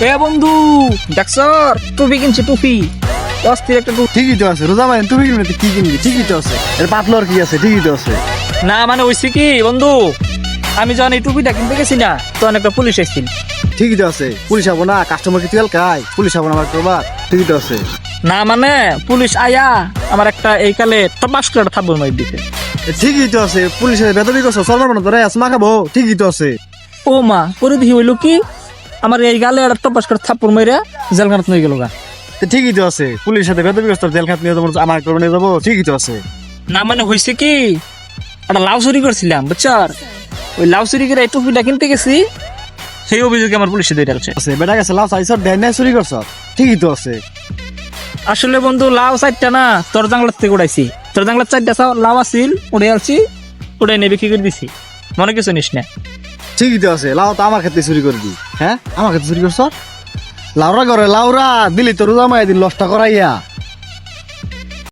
এ বন্ধু দেখছ টুপি কিনছি টুপি অস্থির একটা টুপি। ঠিকই তো আছে রোজা ভাই, তুমি কিনবি কি কিনবি? ঠিকই তো আছে, এর পাতলার কি আছে? ঠিকই তো আছে। না মানে হইছে কি বন্ধু, আমি যখন এই টুপিটা কিনতে গেছি না তখন একটা পুলিশ এসেছিল। ঠিকই তো আছে, পুলিশ হবো না? কাস্টমার কি তেল খায়? পুলিশ হবো না আমার করবার? ঠিকই তো আছে। না মানে পুলিশ আয়া আমার একটা এই কালে টপাস করে থাপ্পড় মারি দিতে। ঠিকই তো আছে, পুলিশের বেতনই করছো সরবার না তোরা আসমা খাবো। ঠিকই তো আছে। ও মা করে দিয়ে হইলো কি, আমার এই গালে একটা টপাস করে থাপ্পড় মাইরা জেলখানাত নিয়ে গেল গা। ঠিকই তো আছে, পুলিশের সাথে বেতন করছো, জেল খাত নিয়ে যাবো, আমার করবো নিয়ে যাবো। ঠিকই তো আছে। না মানে হয়েছে কি, একটা লাউ চুরি করছিলাম বুঝছার, ওই লাউ চুরি করে এই টুপিটা কিনতে গেছি, সেই অভিযোগে আমার পুলিশে ধরে আছে। আছে বেটা গেছে লাভ চাইছ দেয় না চুরি করছ। ঠিকই তো আছে। আসলে বন্ধু লাউ চারটা না তোর জাংলার থেকে উড়াইছি, তোর জাংলার চারটা লাউ আছিল উড়ে আলছি, উড়াই নিয়ে বিক্রি করে দিছি, মনে কিছু নিস না। ঠিকই তো আছে, লাউ তো আমার ক্ষেত্রে চুরি করে দি। হ্যাঁ আমার ক্ষেত্রে চুরি করছ? লাউরা করে লাউরা দিলি তো রোজা মাই দিন লসটা করাইয়া।